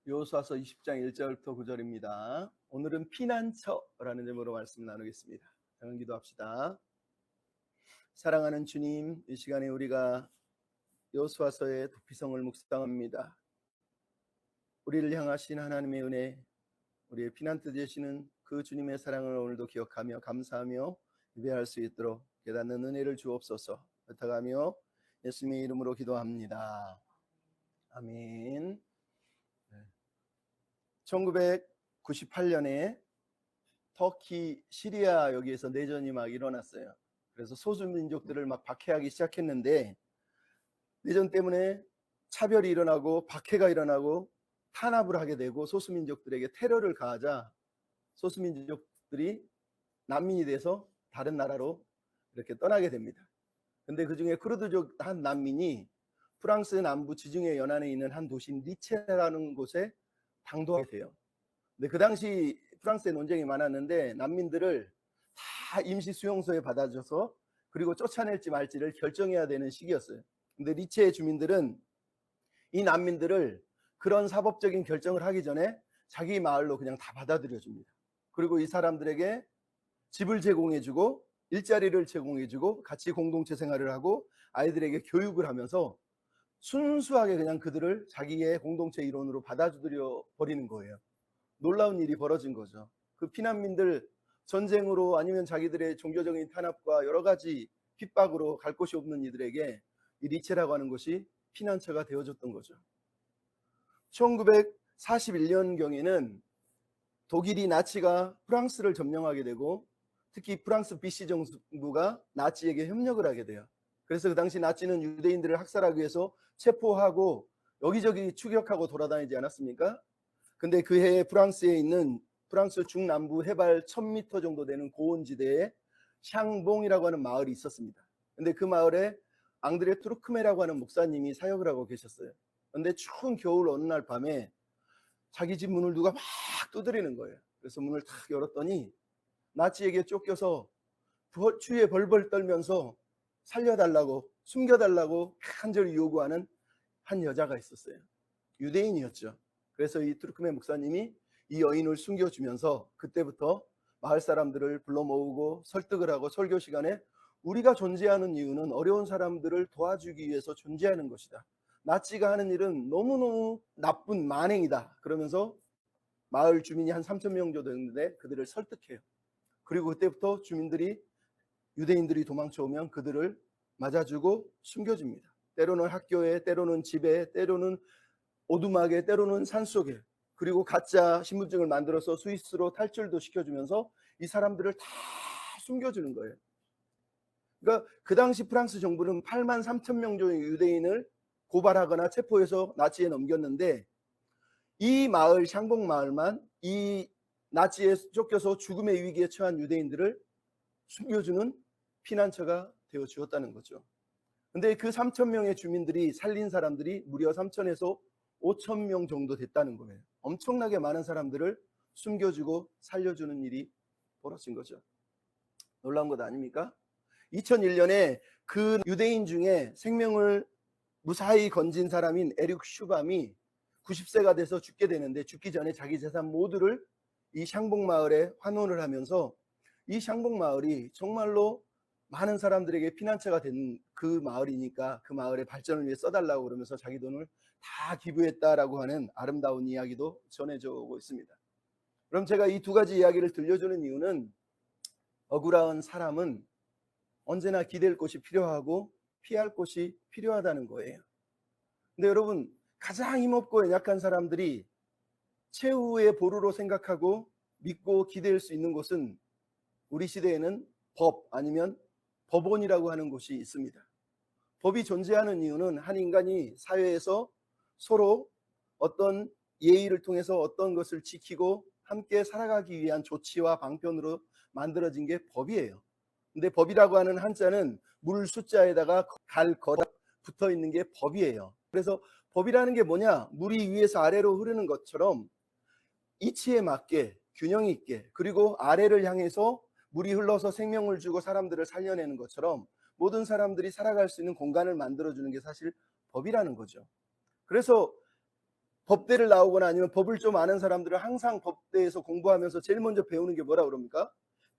여호수아서 20장 1절부터 9절입니다. 오늘은 피난처라는 제목으로 말씀 나누겠습니다. 잠깐 기도합시다. 사랑하는 주님, 이 시간에 우리가 여호수아서의 도피성을 묵상합니다. 우리를 향하신 하나님의 은혜, 우리의 피난처 되시는 그 주님의 사랑을 오늘도 기억하며 감사하며 예배할 수 있도록 깨닫는 은혜를 주옵소서. 부탁하며 예수님의 이름으로 기도합니다. 아멘. 1998년에 터키, 시리아 여기에서 내전이 막 일어났어요. 그래서 소수민족들을 막 박해하기 시작했는데, 내전 때문에 차별이 일어나고 박해가 일어나고 탄압을 하게 되고 소수민족들에게 테러를 가하자 소수민족들이 난민이 돼서 다른 나라로 이렇게 떠나게 됩니다. 근데 그 중에 쿠르드족 한 난민이 프랑스 남부 지중해 연안에 있는 한 도시인 리체라는 곳에 당도하게 돼요. 근데 그 당시 프랑스에 논쟁이 많았는데 난민들을 다 임시 수용소에 받아줘서 그리고 쫓아낼지 말지를 결정해야 되는 시기였어요. 근데 리체의 주민들은 이 난민들을 그런 사법적인 결정을 하기 전에 자기 마을로 그냥 다 받아들여 줍니다. 그리고 이 사람들에게 집을 제공해주고 일자리를 제공해주고 같이 공동체 생활을 하고 아이들에게 교육을 하면서 순수하게 그냥 그들을 자기의 공동체 일원으로 받아들여 버리는 거예요. 놀라운 일이 벌어진 거죠. 그 피난민들, 전쟁으로 아니면 자기들의 종교적인 탄압과 여러 가지 핍박으로 갈 곳이 없는 이들에게 이 리체라고 하는 곳이 피난처가 되어줬던 거죠. 1941년경에는 독일이 나치가 프랑스를 점령하게 되고 특히 프랑스 BC 정부가 나치에게 협력을 하게 돼요. 그래서 그 당시 나치는 유대인들을 학살하기 위해서 체포하고 여기저기 추격하고 돌아다니지 않았습니까? 근데 그 해에 프랑스에 있는 프랑스 중남부 해발 1000m 정도 되는 고원지대에 샹봉이라고 하는 마을이 있었습니다. 근데 그 마을에 앙드레 투르크메라고 하는 목사님이 사역을 하고 계셨어요. 근데 추운 겨울 어느 날 밤에 자기 집 문을 누가 막 두드리는 거예요. 그래서 문을 탁 열었더니 나치에게 쫓겨서 추위에 벌벌 떨면서 살려달라고, 숨겨달라고 간절히 요구하는 한 여자가 있었어요. 유대인이었죠. 그래서 이 투르크메 목사님이 이 여인을 숨겨주면서 그때부터 마을 사람들을 불러 모으고 설득을 하고 설교 시간에 우리가 존재하는 이유는 어려운 사람들을 도와주기 위해서 존재하는 것이다. 나치가 하는 일은 너무너무 나쁜 만행이다. 그러면서 마을 주민이 한 3,000명 정도 되는데 그들을 설득해요. 그리고 그때부터 주민들이, 유대인들이 도망쳐오면 그들을 맞아주고 숨겨줍니다. 때로는 학교에, 때로는 집에, 때로는 오두막에, 때로는 산속에, 그리고 가짜 신분증을 만들어서 스위스로 탈출도 시켜주면서 이 사람들을 다 숨겨주는 거예요. 그러니까 그 당시 프랑스 정부는 83,000명 정도의 유대인을 고발하거나 체포해서 나치에 넘겼는데 이 마을, 샹봉 마을만 이 나치에 쫓겨서 죽음의 위기에 처한 유대인들을 숨겨주는 피난처가 되어 주었다는 거죠. 근데 그 3,000명의 주민들이 살린 사람들이 무려 3,000에서 5,000명 정도 됐다는 거예요. 엄청나게 많은 사람들을 숨겨주고 살려주는 일이 벌어진 거죠. 놀라운 것 아닙니까? 2001년에 그 유대인 중에 생명을 무사히 건진 사람인 에릭 슈밤이 90세가 돼서 죽게 되는데 죽기 전에 자기 재산 모두를 이 샹봉 마을에 환원을 하면서 이 샹봉 마을이 정말로 많은 사람들에게 피난처가 된 그 마을이니까 그 마을의 발전을 위해 써달라고 그러면서 자기 돈을 다 기부했다라고 하는 아름다운 이야기도 전해져 오고 있습니다. 그럼 제가 이 두 가지 이야기를 들려주는 이유는 억울한 사람은 언제나 기댈 곳이 필요하고 피할 곳이 필요하다는 거예요. 근데 여러분, 가장 힘없고 연약한 사람들이 최후의 보루로 생각하고 믿고 기댈 수 있는 곳은 우리 시대에는 법 아니면 법원이라고 하는 곳이 있습니다. 법이 존재하는 이유는 한 인간이 사회에서 서로 어떤 예의를 통해서 어떤 것을 지키고 함께 살아가기 위한 조치와 방편으로 만들어진 게 법이에요. 근데 법이라고 하는 한자는 물 숫자에다가 갈 거다 붙어 있는 게 법이에요. 그래서 법이라는 게 뭐냐? 물이 위에서 아래로 흐르는 것처럼 이치에 맞게 균형 있게, 그리고 아래를 향해서 물이 흘러서 생명을 주고 사람들을 살려내는 것처럼 모든 사람들이 살아갈 수 있는 공간을 만들어주는 게 사실 법이라는 거죠. 그래서 법대를 나오거나 아니면 법을 좀 아는 사람들은 항상 법대에서 공부하면서 제일 먼저 배우는 게 뭐라 그럽니까?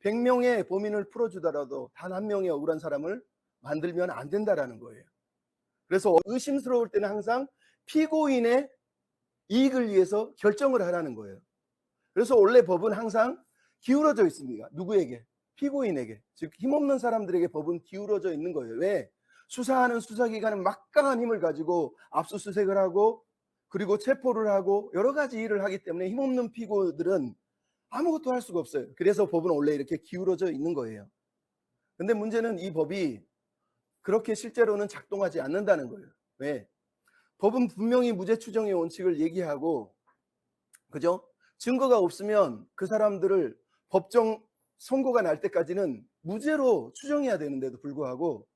100명의 범인을 풀어주더라도 단 한 명의 억울한 사람을 만들면 안 된다라는 거예요. 그래서 의심스러울 때는 항상 피고인의 이익을 위해서 결정을 하라는 거예요. 그래서 원래 법은 항상 기울어져 있습니다. 누구에게? 피고인에게. 즉 힘없는 사람들에게 법은 기울어져 있는 거예요. 왜? 수사하는 수사기관은 막강한 힘을 가지고 압수수색을 하고 그리고 체포를 하고 여러 가지 일을 하기 때문에 힘없는 피고들은 아무것도 할 수가 없어요. 그래서 법은 원래 이렇게 기울어져 있는 거예요. 근데 문제는 이 법이 그렇게 실제로는 작동하지 않는다는 거예요. 왜? 법은 분명히 무죄 추정의 원칙을 얘기하고, 그죠? 증거가 없으면 그 사람들을 법정 선고가 날 때까지는 무죄로 추정해야 되는데도 불구하고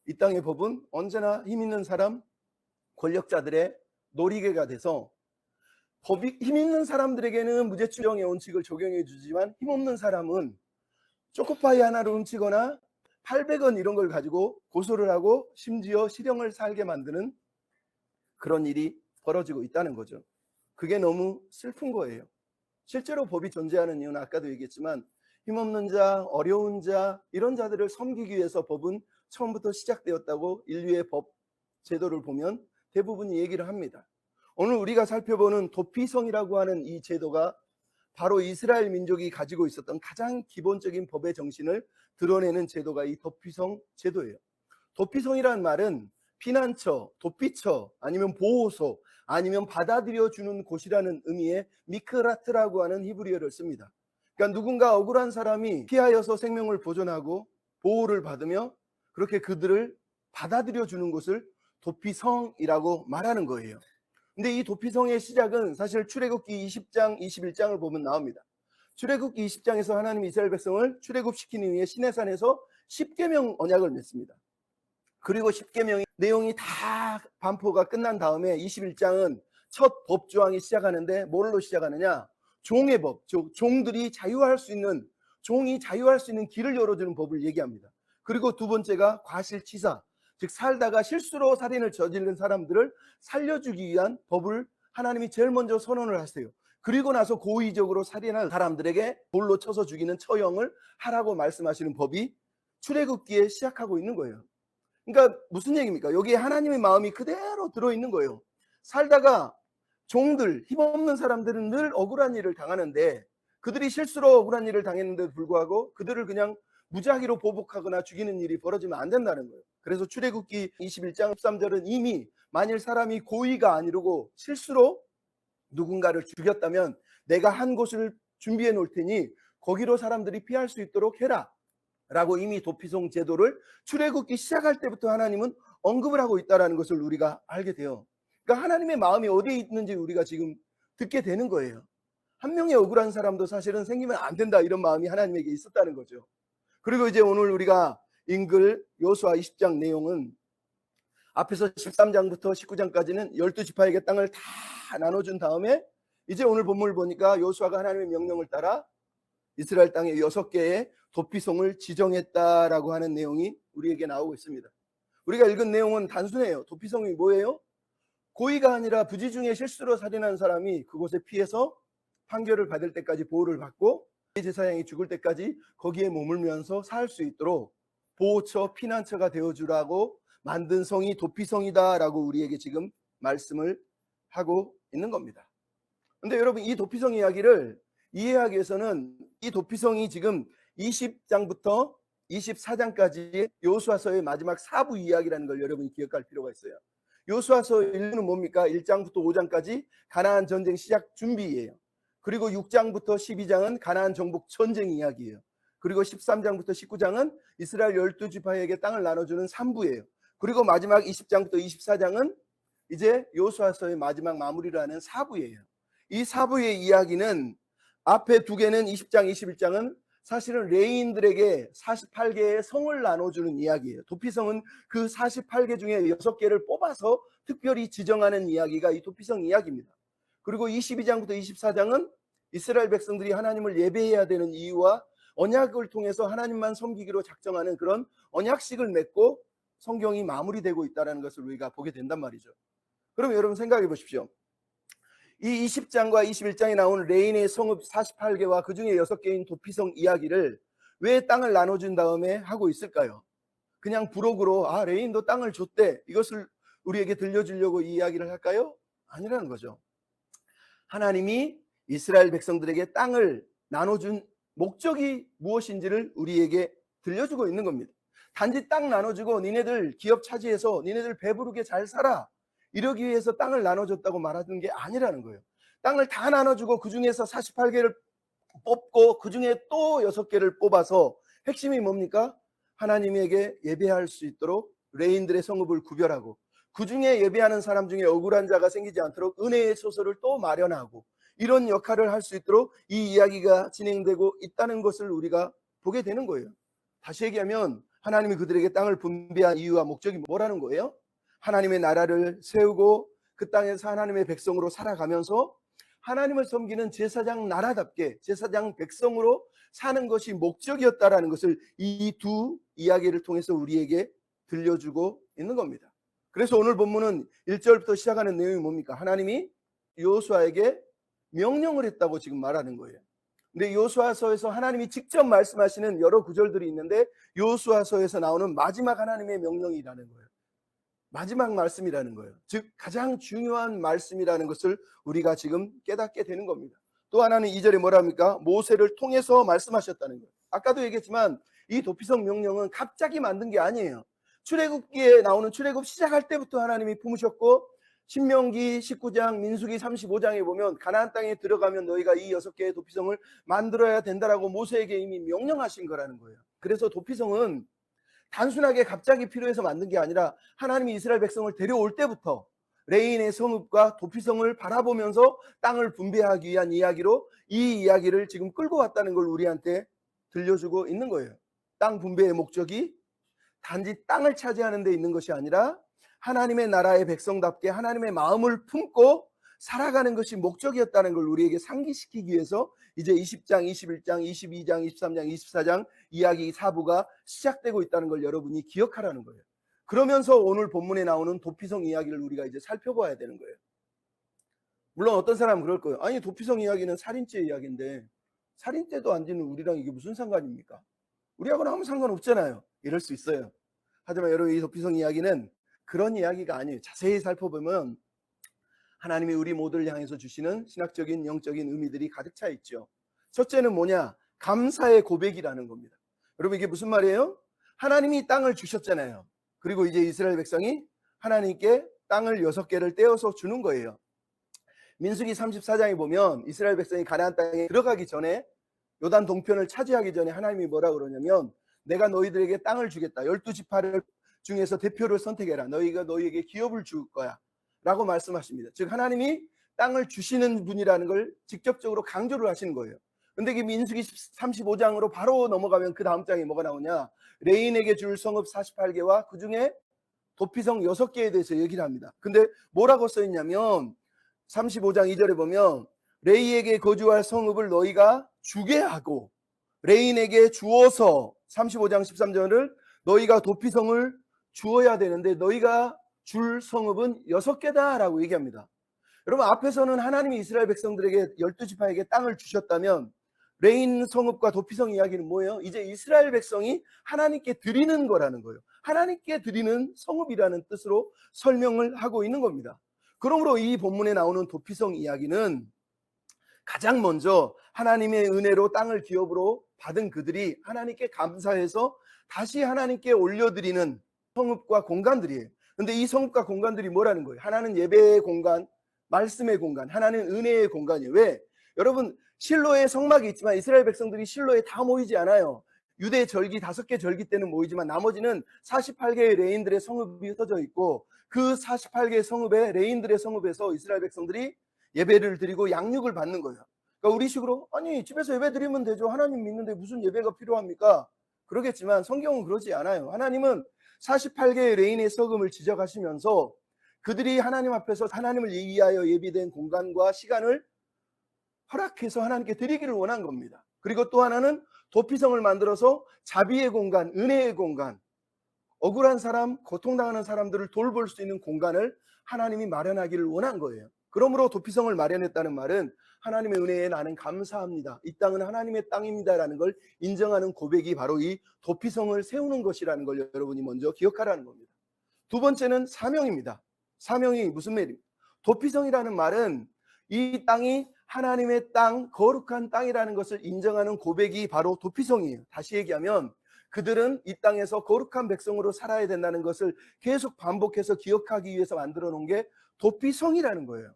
이 땅의 법은 언제나 힘 있는 사람, 권력자들의 놀이개가 돼서 법이 힘 있는 사람들에게는 무죄 추정의 원칙을 적용해 주지만 힘없는 사람은 초코파이 하나를 훔치거나 800원 이런 걸 가지고 고소를 하고 심지어 실형을 살게 만드는 그런 일이 벌어지고 있다는 거죠. 그게 너무 슬픈 거예요. 실제로 법이 존재하는 이유는 아까도 얘기했지만 힘없는 자, 어려운 자 이런 자들을 섬기기 위해서 법은 처음부터 시작되었다고 인류의 법 제도를 보면 대부분이 얘기를 합니다. 오늘 우리가 살펴보는 도피성이라고 하는 이 제도가 바로 이스라엘 민족이 가지고 있었던 가장 기본적인 법의 정신을 드러내는 제도가 이 도피성 제도예요. 도피성이라는 말은 피난처, 도피처, 아니면 보호소, 아니면 받아들여주는 곳이라는 의미의 미크라트라고 하는 히브리어를 씁니다. 그러니까 누군가 억울한 사람이 피하여서 생명을 보존하고 보호를 받으며 그렇게 그들을 받아들여주는 곳을 도피성이라고 말하는 거예요. 근데 이 도피성의 시작은 사실 출애굽기 20장, 21장을 보면 나옵니다. 출애굽기 20장에서 하나님이 이스라엘 백성을 출애굽시키는 위해 시내산에서 10계명 언약을 맺습니다. 그리고 10계명의 내용이 다 반포가 끝난 다음에 21장은 첫 법조항이 시작하는데 뭘로 시작하느냐? 종의 법, 즉 종들이 자유할 수 있는, 종이 자유할 수 있는 길을 열어주는 법을 얘기합니다. 그리고 두 번째가 과실치사, 즉 살다가 실수로 살인을 저지른 사람들을 살려주기 위한 법을 하나님이 제일 먼저 선언을 하세요. 그리고 나서 고의적으로 살인한 사람들에게 돌로 쳐서 죽이는 처형을 하라고 말씀하시는 법이 출애굽기에 시작하고 있는 거예요. 그러니까 무슨 얘기입니까? 여기에 하나님의 마음이 그대로 들어있는 거예요. 살다가 종들, 힘없는 사람들은 늘 억울한 일을 당하는데 그들이 실수로 억울한 일을 당했는데도 불구하고 그들을 그냥 무작위로 보복하거나 죽이는 일이 벌어지면 안 된다는 거예요. 그래서 출애굽기 21장 13절은 이미 만일 사람이 고의가 아니고 실수로 누군가를 죽였다면 내가 한 곳을 준비해 놓을 테니 거기로 사람들이 피할 수 있도록 해라 라고 이미 도피성 제도를 출애굽기 시작할 때부터 하나님은 언급을 하고 있다는 것을 우리가 알게 돼요. 그러니까 하나님의 마음이 어디에 있는지 우리가 지금 듣게 되는 거예요. 한 명의 억울한 사람도 사실은 생기면 안 된다 이런 마음이 하나님에게 있었다는 거죠. 그리고 이제 오늘 우리가 읽을 여호수아 20장 내용은 앞에서 13장부터 19장까지는 12지파에게 땅을 다 나눠준 다음에 이제 오늘 본문을 보니까 여호수아가 하나님의 명령을 따라 이스라엘 땅에 6개의 도피성을 지정했다라고 하는 내용이 우리에게 나오고 있습니다. 우리가 읽은 내용은 단순해요. 도피성이 뭐예요? 고의가 아니라 부지 중에 실수로 살인한 사람이 그곳에 피해서 판결을 받을 때까지 보호를 받고 제사장이 죽을 때까지 거기에 머물면서 살 수 있도록 보호처, 피난처가 되어주라고 만든 성이 도피성이다라고 우리에게 지금 말씀을 하고 있는 겁니다. 근데 여러분 이 도피성 이야기를 이해하기 위해서는 이 도피성이 지금 20장부터 24장까지 여호수아서의 마지막 4부 이야기라는 걸 여러분이 기억할 필요가 있어요. 여호수아서 1부는 뭡니까? 1장부터 5장까지 가나안 전쟁 시작 준비예요. 그리고 6장부터 12장은 가나안 정복 전쟁 이야기예요. 그리고 13장부터 19장은 이스라엘 12지파에게 땅을 나눠주는 3부예요. 그리고 마지막 20장부터 24장은 이제 여호수아서의 마지막 마무리를 하는 4부예요. 이 4부의 이야기는 앞에 두 개는 20장, 21장은 사실은 레위인들에게 48개의 성을 나눠주는 이야기예요. 도피성은 그 48개 중에 6개를 뽑아서 특별히 지정하는 이야기가 이 도피성 이야기입니다. 그리고 22장부터 24장은 이스라엘 백성들이 하나님을 예배해야 되는 이유와 언약을 통해서 하나님만 섬기기로 작정하는 그런 언약식을 맺고 성경이 마무리되고 있다는 것을 우리가 보게 된단 말이죠. 그럼 여러분 생각해 보십시오. 이 20장과 21장에 나오는 레인의 성읍 48개와 그 중에 6개인 도피성 이야기를 왜 땅을 나눠준 다음에 하고 있을까요? 그냥 부록으로 레인도 땅을 줬대, 이것을 우리에게 들려주려고 이 이야기를 할까요? 아니라는 거죠. 하나님이 이스라엘 백성들에게 땅을 나눠준 목적이 무엇인지를 우리에게 들려주고 있는 겁니다. 단지 땅 나눠주고 니네들 기업 차지해서 니네들 배부르게 잘 살아, 이러기 위해서 땅을 나눠줬다고 말하는 게 아니라는 거예요. 땅을 다 나눠주고 그 중에서 48개를 뽑고 그 중에 또 6개를 뽑아서 핵심이 뭡니까? 하나님에게 예배할 수 있도록 레인들의 성읍을 구별하고 그 중에 예배하는 사람 중에 억울한 자가 생기지 않도록 은혜의 소설을 또 마련하고 이런 역할을 할 수 있도록 이 이야기가 진행되고 있다는 것을 우리가 보게 되는 거예요. 다시 얘기하면 하나님이 그들에게 땅을 분배한 이유와 목적이 뭐라는 거예요? 하나님의 나라를 세우고 그 땅에서 하나님의 백성으로 살아가면서 하나님을 섬기는 제사장 나라답게 제사장 백성으로 사는 것이 목적이었다라는 것을 이 두 이야기를 통해서 우리에게 들려주고 있는 겁니다. 그래서 오늘 본문은 1절부터 시작하는 내용이 뭡니까? 하나님이 여호수아에게 명령을 했다고 지금 말하는 거예요. 근데 여호수아서에서 하나님이 직접 말씀하시는 여러 구절들이 있는데 여호수아서에서 나오는 마지막 하나님의 명령이라는 거예요. 마지막 말씀이라는 거예요. 즉 가장 중요한 말씀이라는 것을 우리가 지금 깨닫게 되는 겁니다. 또 하나는 2절에 뭐라 합니까? 모세를 통해서 말씀하셨다는 거예요. 아까도 얘기했지만 이 도피성 명령은 갑자기 만든 게 아니에요. 출애굽기에 나오는 출애굽 시작할 때부터 하나님이 품으셨고 신명기 19장 민수기 35장에 보면 가나안 땅에 들어가면 너희가 이 6개의 도피성을 만들어야 된다라고 모세에게 이미 명령하신 거라는 거예요. 그래서 도피성은 단순하게 갑자기 필요해서 만든 게 아니라 하나님이 이스라엘 백성을 데려올 때부터 레인의 성읍과 도피성을 바라보면서 땅을 분배하기 위한 이야기로 이 이야기를 지금 끌고 왔다는 걸 우리한테 들려주고 있는 거예요. 땅 분배의 목적이 단지 땅을 차지하는 데 있는 것이 아니라 하나님의 나라의 백성답게 하나님의 마음을 품고 살아가는 것이 목적이었다는 걸 우리에게 상기시키기 위해서 이제 20장, 21장, 22장, 23장, 24장 이야기 4부가 시작되고 있다는 걸 여러분이 기억하라는 거예요. 그러면서 오늘 본문에 나오는 도피성 이야기를 우리가 이제 살펴봐야 되는 거예요. 물론 어떤 사람은 그럴 거예요. 아니 도피성 이야기는 살인죄 이야기인데 살인죄도 안 짓는 우리랑 이게 무슨 상관입니까? 우리하고는 아무 상관없잖아요. 이럴 수 있어요. 하지만 여러분 이 도피성 이야기는 그런 이야기가 아니에요. 자세히 살펴보면 하나님이 우리 모두를 향해서 주시는 신학적인 영적인 의미들이 가득 차 있죠. 첫째는 뭐냐? 감사의 고백이라는 겁니다. 여러분 이게 무슨 말이에요? 하나님이 땅을 주셨잖아요. 그리고 이제 이스라엘 백성이 하나님께 땅을 6개를 떼어서 주는 거예요. 민수기 34장에 보면 이스라엘 백성이 가나안 땅에 들어가기 전에 요단 동편을 차지하기 전에 하나님이 뭐라 그러냐면 내가 너희들에게 땅을 주겠다. 12지파 중에서 대표를 선택해라. 너희가 너희에게 기업을 줄 거야. 라고 말씀하십니다. 즉 하나님이 땅을 주시는 분이라는 걸 직접적으로 강조를 하시는 거예요. 근데 이 민수기 35장으로 바로 넘어가면 그 다음 장에 뭐가 나오냐? 레인에게 줄 성읍 48개와 그 중에 도피성 6개에 대해서 얘기를 합니다. 근데 뭐라고 써있냐면 35장 2절에 보면 레이에게 거주할 성읍을 너희가 주게 하고 레인에게 주어서 35장 13절을 너희가 도피성을 주어야 되는데 너희가 줄 성읍은 6개다 라고 얘기합니다. 여러분 앞에서는 하나님이 이스라엘 백성들에게 12지파에게 땅을 주셨다면 레인 성읍과 도피성 이야기는 뭐예요? 이제 이스라엘 백성이 하나님께 드리는 거라는 거예요. 하나님께 드리는 성읍이라는 뜻으로 설명을 하고 있는 겁니다. 그러므로 이 본문에 나오는 도피성 이야기는 가장 먼저 하나님의 은혜로 땅을 기업으로 받은 그들이 하나님께 감사해서 다시 하나님께 올려드리는 성읍과 공간들이에요. 근데 이 성읍과 공간들이 뭐라는 거예요? 하나는 예배의 공간, 말씀의 공간, 하나는 은혜의 공간이에요. 왜? 여러분 실로에 성막이 있지만 이스라엘 백성들이 실로에 다 모이지 않아요. 유대 절기 5개 절기 때는 모이지만 나머지는 48개의 레인들의 성읍이 흩어져 있고 그 48개의 성읍에 레인들의 성읍에서 이스라엘 백성들이 예배를 드리고 양육을 받는 거예요. 그러니까 우리식으로 아니 집에서 예배 드리면 되죠. 하나님 믿는데 무슨 예배가 필요합니까? 그러겠지만 성경은 그러지 않아요. 하나님은 48개의 레인의 성읍을 지적하시면서 그들이 하나님 앞에서 하나님을 위하여 예비된 공간과 시간을 허락해서 하나님께 드리기를 원한 겁니다. 그리고 또 하나는 도피성을 만들어서 자비의 공간, 은혜의 공간, 억울한 사람, 고통당하는 사람들을 돌볼 수 있는 공간을 하나님이 마련하기를 원한 거예요. 그러므로 도피성을 마련했다는 말은 하나님의 은혜에 나는 감사합니다. 이 땅은 하나님의 땅입니다라는 걸 인정하는 고백이 바로 이 도피성을 세우는 것이라는 걸 여러분이 먼저 기억하라는 겁니다. 두 번째는 사명입니다. 사명이 무슨 말입니까? 도피성이라는 말은 이 땅이 하나님의 땅, 거룩한 땅이라는 것을 인정하는 고백이 바로 도피성이에요. 다시 얘기하면 그들은 이 땅에서 거룩한 백성으로 살아야 된다는 것을 계속 반복해서 기억하기 위해서 만들어 놓은 게 도피성이라는 거예요.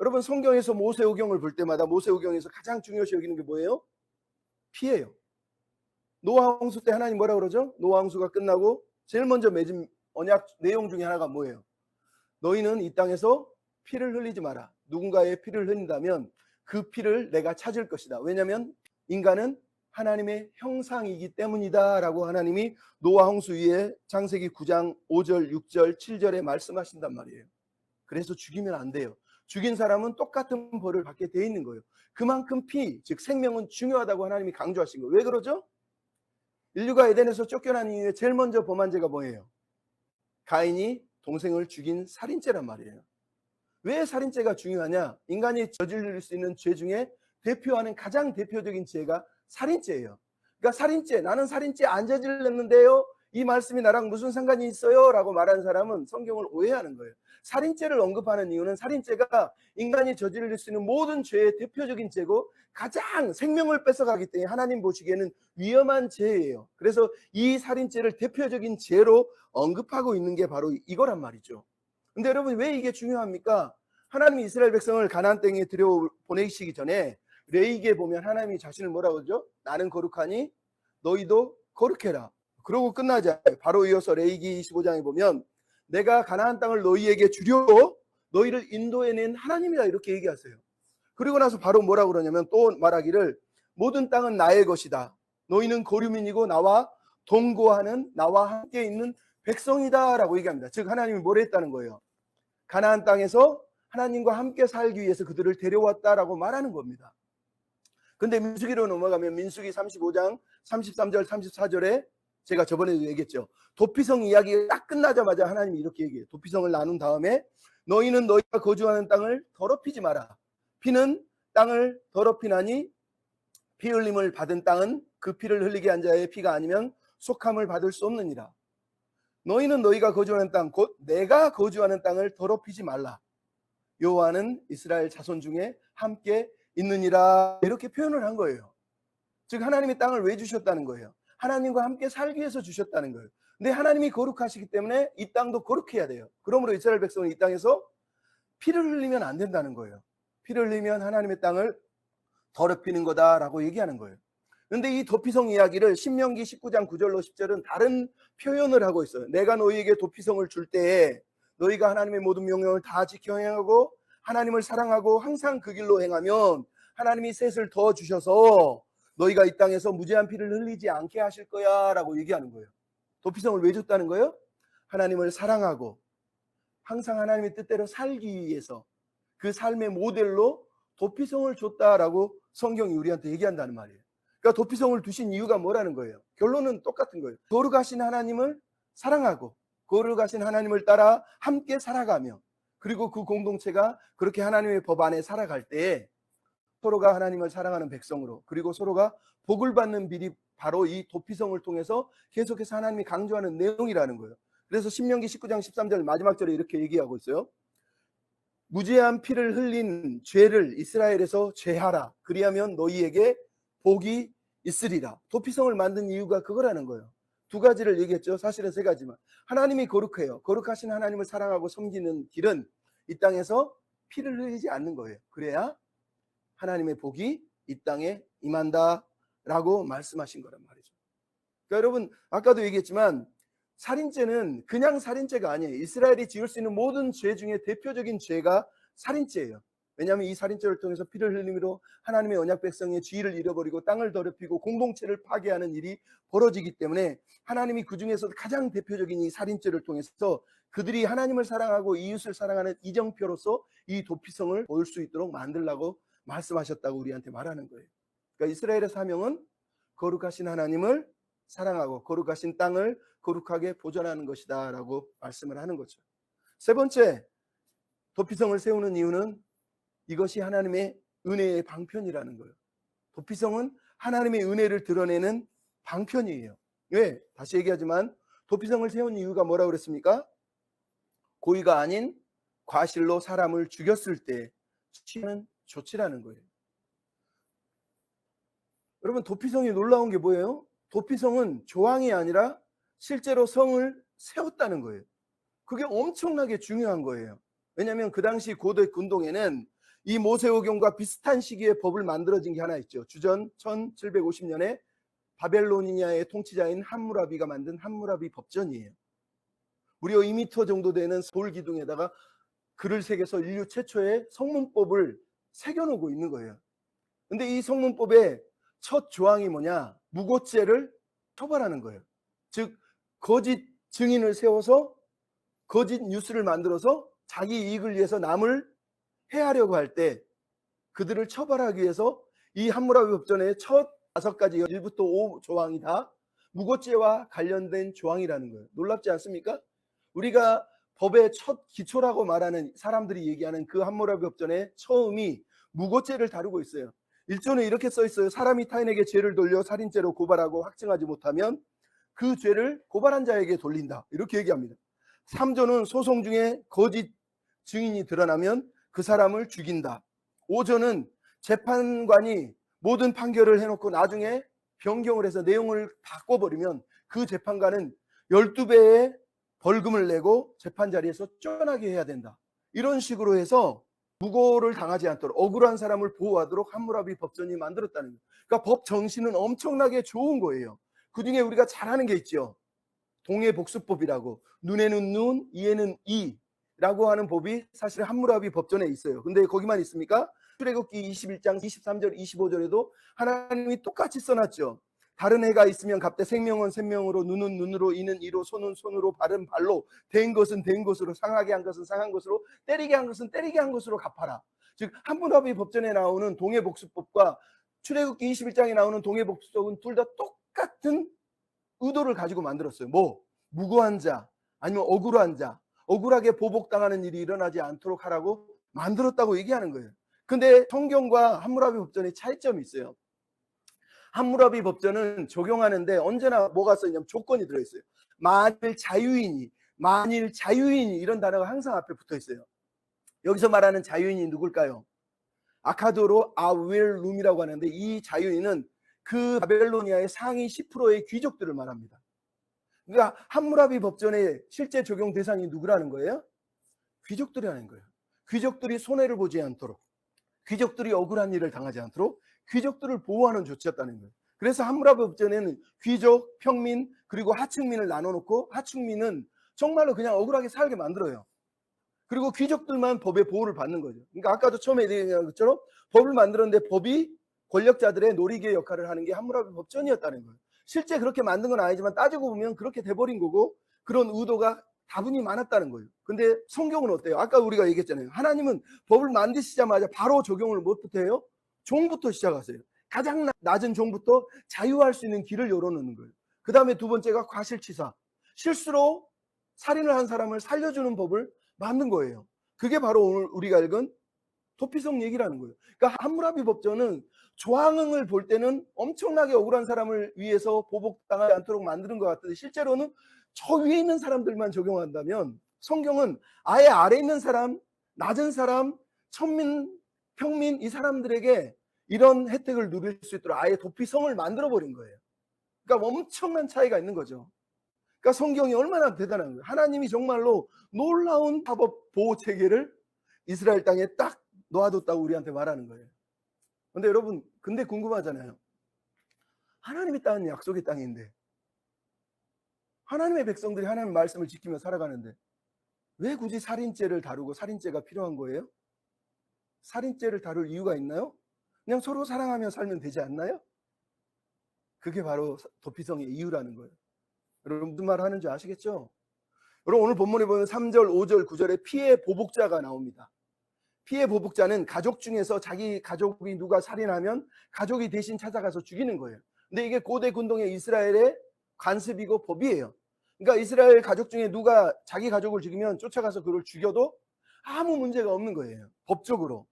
여러분, 성경에서 모세오경을 볼 때마다 모세오경에서 가장 중요시 여기는 게 뭐예요? 피예요. 노아 홍수 때 하나님 뭐라 그러죠? 노아 홍수가 끝나고 제일 먼저 맺은 언약 내용 중에 하나가 뭐예요? 너희는 이 땅에서 피를 흘리지 마라. 누군가의 피를 흘린다면 그 피를 내가 찾을 것이다. 왜냐하면 인간은 하나님의 형상이기 때문이다 라고 하나님이 노아 홍수 위에 창세기 9장 5절, 6절, 7절에 말씀하신단 말이에요. 그래서 죽이면 안 돼요. 죽인 사람은 똑같은 벌을 받게 돼 있는 거예요. 그만큼 피, 즉 생명은 중요하다고 하나님이 강조하신 거예요. 왜 그러죠? 인류가 에덴에서 쫓겨난 이후에 제일 먼저 범한 죄가 뭐예요? 가인이 동생을 죽인 살인죄란 말이에요. 왜 살인죄가 중요하냐? 인간이 저지를 수 있는 죄 중에 대표하는 가장 대표적인 죄가 살인죄예요. 그러니까 살인죄, 나는 살인죄 안 저질렀는데요, 이 말씀이 나랑 무슨 상관이 있어요? 라고 말하는 사람은 성경을 오해하는 거예요. 살인죄를 언급하는 이유는 살인죄가 인간이 저지를 수 있는 모든 죄의 대표적인 죄고 가장 생명을 뺏어가기 때문에 하나님 보시기에는 위험한 죄예요. 그래서 이 살인죄를 대표적인 죄로 언급하고 있는 게 바로 이거란 말이죠. 근데 여러분, 왜 이게 중요합니까? 하나님이 이스라엘 백성을 가나안 땅에 들여보내시기 전에 레위기에 보면 하나님이 자신을 뭐라고 그러죠? 나는 거룩하니 너희도 거룩해라. 그러고 끝나지 않아요. 바로 이어서 레위기 25장에 보면 내가 가나안 땅을 너희에게 주려 너희를 인도해낸 하나님이다, 이렇게 얘기하세요. 그리고 나서 바로 뭐라고 그러냐면 또 말하기를 모든 땅은 나의 것이다. 너희는 거류민이고 나와 동거하는, 나와 함께 있는 백성이다 라고 얘기합니다. 즉 하나님이 뭘 했다는 거예요? 가나안 땅에서 하나님과 함께 살기 위해서 그들을 데려왔다라고 말하는 겁니다. 근데 민수기로 넘어가면 민수기 35장 33절 34절에 제가 저번에도 얘기했죠. 도피성 이야기 딱 끝나자마자 하나님이 이렇게 얘기해요. 도피성을 나눈 다음에 너희는 너희가 거주하는 땅을 더럽히지 마라. 피는 땅을 더럽히나니 피 흘림을 받은 땅은 그 피를 흘리게 한 자의 피가 아니면 속함을 받을 수 없느니라. 너희는 너희가 거주하는 땅, 곧 내가 거주하는 땅을 더럽히지 말라. 여호와는 이스라엘 자손 중에 함께 있느니라, 이렇게 표현을 한 거예요. 즉 하나님이 땅을 왜 주셨다는 거예요? 하나님과 함께 살기 위해서 주셨다는 거예요. 근데 하나님이 거룩하시기 때문에 이 땅도 거룩해야 돼요. 그러므로 이스라엘 백성은 이 땅에서 피를 흘리면 안 된다는 거예요. 피를 흘리면 하나님의 땅을 더럽히는 거다라고 얘기하는 거예요. 그런데 이 도피성 이야기를 신명기 19장 9절로 10절은 다른 표현을 하고 있어요. 내가 너희에게 도피성을 줄 때에 너희가 하나님의 모든 명령을 다 지켜 행하고 하나님을 사랑하고 항상 그 길로 행하면 하나님이 셋을 더 주셔서 너희가 이 땅에서 무죄한 피를 흘리지 않게 하실 거야 라고 얘기하는 거예요. 도피성을 왜 줬다는 거예요? 하나님을 사랑하고 항상 하나님의 뜻대로 살기 위해서 그 삶의 모델로 도피성을 줬다라고 성경이 우리한테 얘기한다는 말이에요. 그러니까 도피성을 두신 이유가 뭐라는 거예요? 결론은 똑같은 거예요. 거룩하신 하나님을 사랑하고 거룩하신 하나님을 따라 함께 살아가며, 그리고 그 공동체가 그렇게 하나님의 법 안에 살아갈 때 서로가 하나님을 사랑하는 백성으로, 그리고 서로가 복을 받는 비리, 바로 이 도피성을 통해서 계속해서 하나님이 강조하는 내용이라는 거예요. 그래서 신명기 19장 13절 마지막 절에 이렇게 얘기하고 있어요. 무죄한 피를 흘린 죄를 이스라엘에서 제하라. 그리하면 너희에게 복이 있으리라. 도피성을 만든 이유가 그거라는 거예요. 두 가지를 얘기했죠. 사실은 세 가지만. 하나님이 거룩해요. 거룩하신 하나님을 사랑하고 섬기는 길은 이 땅에서 피를 흘리지 않는 거예요. 그래야 하나님의 복이 이 땅에 임한다라고 말씀하신 거란 말이죠. 그러니까 여러분, 아까도 얘기했지만 살인죄는 그냥 살인죄가 아니에요. 이스라엘이 지을 수 있는 모든 죄 중에 대표적인 죄가 살인죄예요. 왜냐하면 이 살인죄를 통해서 피를 흘림으로 하나님의 언약 백성의 지위를 잃어버리고 땅을 더럽히고 공동체를 파괴하는 일이 벌어지기 때문에 하나님이 그 중에서 가장 대표적인 이 살인죄를 통해서 그들이 하나님을 사랑하고 이웃을 사랑하는 이정표로서 이 도피성을 볼 수 있도록 만들라고 말씀하셨다고 우리한테 말하는 거예요. 그러니까 이스라엘의 사명은 거룩하신 하나님을 사랑하고 거룩하신 땅을 거룩하게 보존하는 것이다 라고 말씀을 하는 거죠. 세 번째, 도피성을 세우는 이유는 이것이 하나님의 은혜의 방편이라는 거예요. 도피성은 하나님의 은혜를 드러내는 방편이에요. 왜? 다시 얘기하지만 도피성을 세운 이유가 뭐라고 그랬습니까? 고의가 아닌 과실로 사람을 죽였을 때 취하는 조치라는 거예요. 여러분, 도피성이 놀라운 게 뭐예요? 도피성은 조항이 아니라 실제로 성을 세웠다는 거예요. 그게 엄청나게 중요한 거예요. 왜냐하면 그 당시 고대 군동에는 이 모세오경과 비슷한 시기에 법을 만들어진 게 하나 있죠. 주전 1750년에 바벨로니아의 통치자인 함무라비가 만든 함무라비 법전이에요. 무려 2m 정도 되는 돌 기둥에다가 글을 새겨서 인류 최초의 성문법을 새겨놓고 있는 거예요. 근데 이 성문법의 첫 조항이 뭐냐? 무고죄를 처벌하는 거예요. 즉 거짓 증인을 세워서 거짓 뉴스를 만들어서 자기 이익을 위해서 남을 해하려고 할 때 그들을 처벌하기 위해서 이 함무라비 법전의 첫 5가지 1부터 5 조항이 다 무고죄와 관련된 조항이라는 거예요. 놀랍지 않습니까? 우리가 법의 첫 기초라고 말하는 사람들이 얘기하는 그 함무라비 법전의 처음이 무고죄를 다루고 있어요. 1조는 이렇게 써 있어요. 사람이 타인에게 죄를 돌려 살인죄로 고발하고 확증하지 못하면 그 죄를 고발한 자에게 돌린다. 이렇게 얘기합니다. 3조는 소송 중에 거짓 증인이 드러나면 그 사람을 죽인다. 5조는 재판관이 모든 판결을 해놓고 나중에 변경을 해서 내용을 바꿔버리면 그 재판관은 12배의 벌금을 내고 재판 자리에서 쫓겨나게 해야 된다. 이런 식으로 해서 무고를 당하지 않도록 억울한 사람을 보호하도록 함무라비 법전이 만들었다는 거예요. 그러니까 법 정신은 엄청나게 좋은 거예요. 그중에 우리가 잘 아는 게 있죠. 동해복수법이라고, 눈에는 눈, 이에는 이라고 하는 법이 사실 함무라비 법전에 있어요. 근데 거기만 있습니까? 출애굽기 21장 23절 25절에도 하나님이 똑같이 써놨죠. 다른 해가 있으면 갑대 생명은 생명으로, 눈은 눈으로, 이는 이로, 손은 손으로, 발은 발로, 된 것은 된 것으로, 상하게 한 것은 상한 것으로, 때리게 한 것은 때리게 한 것으로 갚아라. 즉 함무라비 법전에 나오는 동해복수법과 출애굽기 21장에 나오는 동해복수법은 둘 다 똑같은 의도를 가지고 만들었어요. 뭐? 무고한 자, 아니면 억울한 자, 억울하게 보복당하는 일이 일어나지 않도록 하라고 만들었다고 얘기하는 거예요. 근데 성경과 함무라비 법전의 차이점이 있어요. 함무라비 법전은 적용하는데 언제나 뭐가 써있냐면 조건이 들어있어요. 만일 자유인이 이런 단어가 항상 앞에 붙어 있어요. 여기서 말하는 자유인이 누굴까요? 아카도로 아윌룸이라고 하는데 이 자유인은 그 바벨로니아의 상위 10%의 귀족들을 말합니다. 그러니까 함무라비 법전의 실제 적용 대상이 누구라는 거예요? 귀족들이라는 거예요. 귀족들이 손해를 보지 않도록, 귀족들이 억울한 일을 당하지 않도록 귀족들을 보호하는 조치였다는 거예요. 그래서 함무라비 법전에는 귀족, 평민, 그리고 하층민을 나눠놓고 하층민은 정말로 그냥 억울하게 살게 만들어요. 그리고 귀족들만 법의 보호를 받는 거죠. 그러니까 아까도 처음에 얘기한 것처럼 법을 만들었는데 법이 권력자들의 놀이개 역할을 하는 게 함무라비 법전이었다는 거예요. 실제 그렇게 만든 건 아니지만 따지고 보면 그렇게 돼버린 거고 그런 의도가 다분히 많았다는 거예요. 근데 성경은 어때요? 아까 우리가 얘기했잖아요. 하나님은 법을 만드시자마자 바로 적용을 뭐부터 해요? 종부터 시작하세요. 가장 낮은 종부터 자유할 수 있는 길을 열어놓는 거예요. 그 다음에 두 번째가 과실치사. 실수로 살인을 한 사람을 살려주는 법을 만든 거예요. 그게 바로 오늘 우리가 읽은 도피성 얘기라는 거예요. 그러니까 함무라비 법전은 조항을 볼 때는 엄청나게 억울한 사람을 위해서 보복당하지 않도록 만드는 것 같은데 실제로는 저 위에 있는 사람들만 적용한다면 성경은 아예 아래 있는 사람, 낮은 사람, 천민, 평민 이 사람들에게 이런 혜택을 누릴 수 있도록 아예 도피성을 만들어버린 거예요. 그러니까 엄청난 차이가 있는 거죠. 그러니까 성경이 얼마나 대단한 거예요. 하나님이 정말로 놀라운 사법 보호 체계를 이스라엘 땅에 딱 놓아뒀다고 우리한테 말하는 거예요. 근데 여러분, 근데 궁금하잖아요. 하나님이 따는 약속의 땅인데, 하나님의 백성들이 하나님의 말씀을 지키며 살아가는데 왜 굳이 살인죄를 다루고 살인죄가 필요한 거예요? 살인죄를 다룰 이유가 있나요? 그냥 서로 사랑하며 살면 되지 않나요? 그게 바로 도피성의 이유라는 거예요. 여러분 무슨 말 하는지 아시겠죠? 여러분 오늘 본문에 보면 3절, 5절, 9절에 피해 보복자가 나옵니다. 피해 보복자는 가족 중에서 자기 가족이 누가 살인하면 가족이 대신 찾아가서 죽이는 거예요. 근데 이게 고대 군동의 이스라엘의 관습이고 법이에요. 그러니까 이스라엘 가족 중에 누가 자기 가족을 죽이면 쫓아가서 그걸 죽여도 아무 문제가 없는 거예요. 법적으로.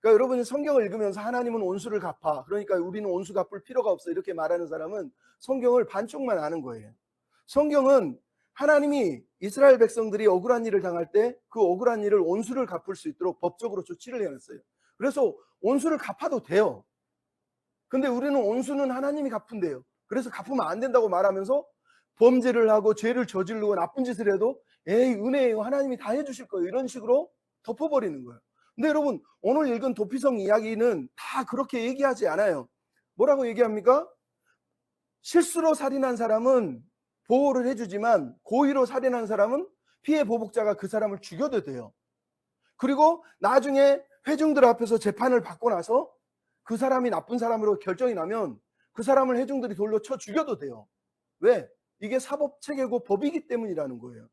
그러니까 여러분이 성경을 읽으면서 하나님은 온수를 갚아, 그러니까 우리는 온수 갚을 필요가 없어, 이렇게 말하는 사람은 성경을 반쪽만 아는 거예요. 성경은 하나님이 이스라엘 백성들이 억울한 일을 당할 때 그 억울한 일을 온수를 갚을 수 있도록 법적으로 조치를 해놨어요. 그래서 온수를 갚아도 돼요. 근데 우리는 온수는 하나님이 갚은대요. 그래서 갚으면 안 된다고 말하면서 범죄를 하고 죄를 저지르고 나쁜 짓을 해도 에이, 은혜예요, 하나님이 다 해주실 거예요, 이런 식으로 덮어버리는 거예요. 근데 여러분, 오늘 읽은 도피성 이야기는 다 그렇게 얘기하지 않아요. 뭐라고 얘기합니까? 실수로 살인한 사람은 보호를 해주지만 고의로 살인한 사람은 피해 보복자가 그 사람을 죽여도 돼요. 그리고 나중에 회중들 앞에서 재판을 받고 나서 그 사람이 나쁜 사람으로 결정이 나면 그 사람을 회중들이 돌로 쳐 죽여도 돼요. 왜? 이게 사법체계고 법이기 때문이라는 거예요.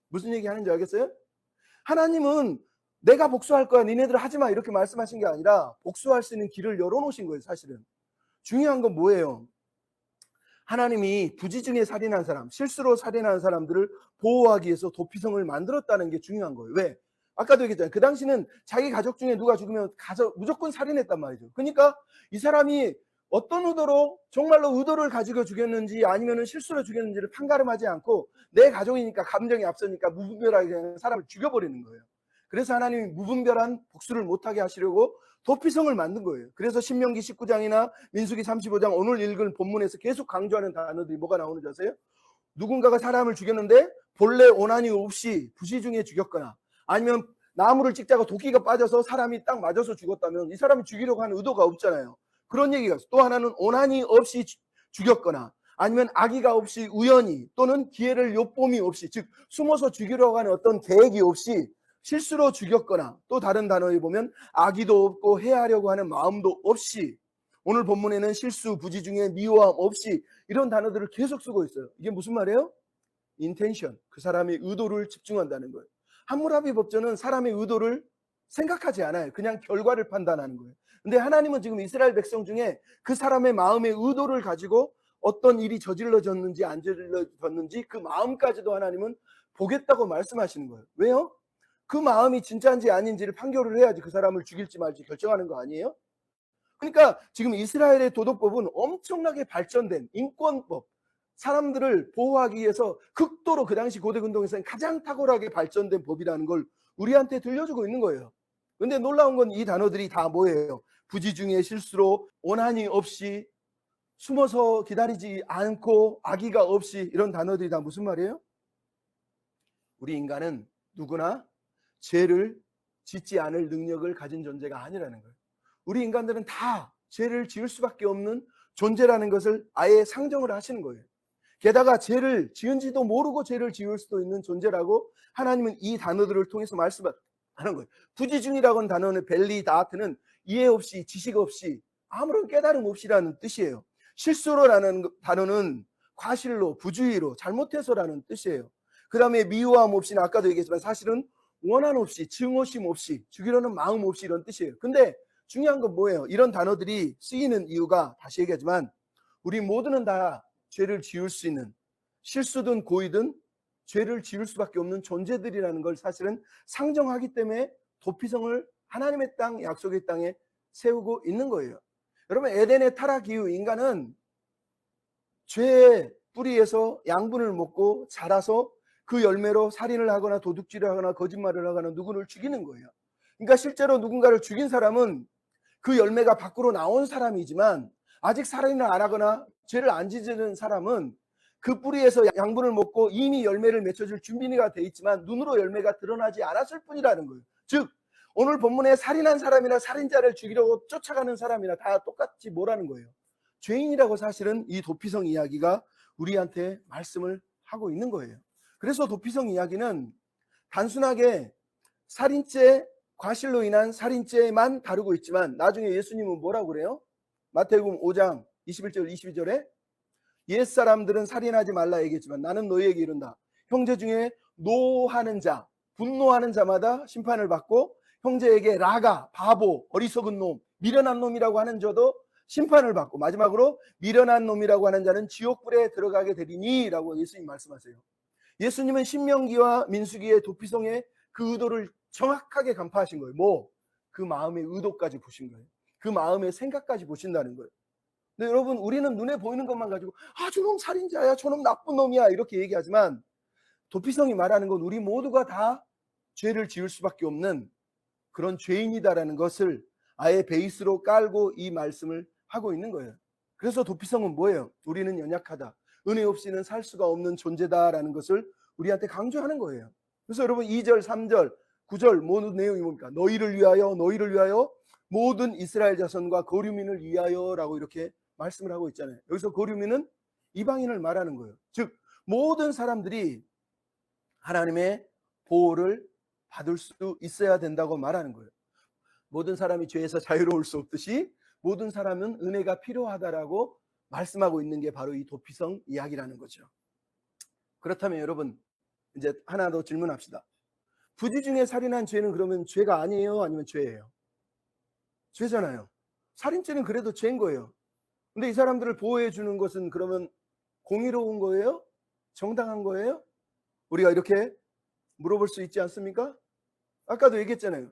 무슨 얘기 하는지 알겠어요? 하나님은 내가 복수할 거야, 니네들 하지 마, 이렇게 말씀하신 게 아니라 복수할 수 있는 길을 열어놓으신 거예요. 사실은 중요한 건 뭐예요? 하나님이 부지중에 살인한 사람, 실수로 살인한 사람들을 보호하기 위해서 도피성을 만들었다는 게 중요한 거예요. 왜? 아까도 얘기했잖아요. 그 당시는 자기 가족 중에 누가 죽으면 무조건 살인했단 말이죠. 그러니까 이 사람이 어떤 의도로, 정말로 의도를 가지고 죽였는지 아니면 실수로 죽였는지를 판가름하지 않고 내 가족이니까 감정이 앞서니까 무분별하게 그냥 사람을 죽여버리는 거예요. 그래서 하나님이 무분별한 복수를 못하게 하시려고 도피성을 만든 거예요. 그래서 신명기 19장이나 민수기 35장 오늘 읽은 본문에서 계속 강조하는 단어들이 뭐가 나오는지 아세요? 누군가가 사람을 죽였는데 본래 원한이 없이 부시중에 죽였거나, 아니면 나무를 찍자고 도끼가 빠져서 사람이 딱 맞아서 죽었다면 이 사람이 죽이려고 하는 의도가 없잖아요. 그런 얘기가 있어요. 또 하나는 원한이 없이 죽였거나, 아니면 악의가 없이 우연히, 또는 기회를 엿봄이 없이, 즉 숨어서 죽이려고 하는 어떤 계획이 없이 실수로 죽였거나, 또 다른 단어에 보면 악의도 없고 해하려고 하는 마음도 없이, 오늘 본문에는 실수, 부지중에, 미워함 없이, 이런 단어들을 계속 쓰고 있어요. 이게 무슨 말이에요? 인텐션, 그 사람의 의도를 집중한다는 거예요. 함무라비 법전은 사람의 의도를 생각하지 않아요. 그냥 결과를 판단하는 거예요. 근데 하나님은 지금 이스라엘 백성 중에 그 사람의 마음의 의도를 가지고 어떤 일이 저질러졌는지 안 저질러졌는지 그 마음까지도 하나님은 보겠다고 말씀하시는 거예요. 왜요? 그 마음이 진짜인지 아닌지를 판결을 해야지 그 사람을 죽일지 말지 결정하는 거 아니에요? 그러니까 지금 이스라엘의 도덕법은 엄청나게 발전된 인권법, 사람들을 보호하기 위해서 극도로 그 당시 고대근동에서는 가장 탁월하게 발전된 법이라는 걸 우리한테 들려주고 있는 거예요. 근데 놀라운 건 이 단어들이 다 뭐예요? 부지중에, 실수로, 원한이 없이, 숨어서 기다리지 않고, 악의가 없이, 이런 단어들이 다 무슨 말이에요? 우리 인간은 누구나 죄를 짓지 않을 능력을 가진 존재가 아니라는 거예요. 우리 인간들은 다 죄를 지을 수밖에 없는 존재라는 것을 아예 상정을 하시는 거예요. 게다가 죄를 지은지도 모르고 죄를 지을 수도 있는 존재라고 하나님은 이 단어들을 통해서 말씀하는 거예요. 부지중이라고 하는 단어는 벨리다트는 이해 없이, 지식 없이, 아무런 깨달음 없이라는 뜻이에요. 실수로라는 단어는 과실로, 부주의로, 잘못해서라는 뜻이에요. 그 다음에 미워함 없이는 아까도 얘기했지만 사실은 원한 없이, 증오심 없이, 죽이려는 마음 없이, 이런 뜻이에요. 근데 중요한 건 뭐예요? 이런 단어들이 쓰이는 이유가, 다시 얘기하지만 우리 모두는 다 죄를 지을 수 있는, 실수든 고의든 죄를 지을 수밖에 없는 존재들이라는 걸 사실은 상정하기 때문에 도피성을 하나님의 땅, 약속의 땅에 세우고 있는 거예요. 여러분, 에덴의 타락 이후 인간은 죄의 뿌리에서 양분을 먹고 자라서 그 열매로 살인을 하거나 도둑질을 하거나 거짓말을 하거나 누구를 죽이는 거예요. 그러니까 실제로 누군가를 죽인 사람은 그 열매가 밖으로 나온 사람이지만, 아직 살인을 안 하거나 죄를 안 짓는 사람은 그 뿌리에서 양분을 먹고 이미 열매를 맺혀줄 준비가 돼 있지만 눈으로 열매가 드러나지 않았을 뿐이라는 거예요. 즉 오늘 본문에 살인한 사람이나 살인자를 죽이려고 쫓아가는 사람이나 다 똑같이 뭐라는 거예요? 죄인이라고 사실은 이 도피성 이야기가 우리한테 말씀을 하고 있는 거예요. 그래서 도피성 이야기는 단순하게 살인죄, 과실로 인한 살인죄만 다루고 있지만, 나중에 예수님은 뭐라고 그래요? 마태복음 5장 21절 22절에 옛사람들은 살인하지 말라 얘기했지만 나는 너희에게 이른다. 형제 중에 노하는 자, 분노하는 자마다 심판을 받고, 형제에게 라가, 바보, 어리석은 놈, 미련한 놈이라고 하는 자도 심판을 받고, 마지막으로 미련한 놈이라고 하는 자는 지옥불에 들어가게 되리니 라고 예수님 말씀하세요. 예수님은 신명기와 민수기의 도피성의 그 의도를 정확하게 간파하신 거예요. 그 마음의 의도까지 보신 거예요. 그 마음의 생각까지 보신다는 거예요. 근데 여러분, 우리는 눈에 보이는 것만 가지고 저놈 살인자야, 저놈 나쁜 놈이야 이렇게 얘기하지만, 도피성이 말하는 건 우리 모두가 다 죄를 지을 수밖에 없는 그런 죄인이다라는 것을 아예 베이스로 깔고 이 말씀을 하고 있는 거예요. 그래서 도피성은 뭐예요? 우리는 연약하다, 은혜 없이는 살 수가 없는 존재다라는 것을 우리한테 강조하는 거예요. 그래서 여러분 2절, 3절, 9절 모든 내용이 뭡니까? 너희를 위하여, 너희를 위하여, 모든 이스라엘 자손과 거류민을 위하여라고 이렇게 말씀을 하고 있잖아요. 여기서 거류민은 이방인을 말하는 거예요. 즉 모든 사람들이 하나님의 보호를 받을 수 있어야 된다고 말하는 거예요. 모든 사람이 죄에서 자유로울 수 없듯이 모든 사람은 은혜가 필요하다라고 말씀하고 있는 게 바로 이 도피성 이야기라는 거죠. 그렇다면 여러분, 이제 하나 더 질문합시다. 부지 중에 살인한 죄는 그러면 죄가 아니에요? 아니면 죄예요? 죄잖아요. 살인죄는 그래도 죄인 거예요. 근데 이 사람들을 보호해 주는 것은 그러면 공의로운 거예요? 정당한 거예요? 우리가 이렇게 물어볼 수 있지 않습니까? 아까도 얘기했잖아요.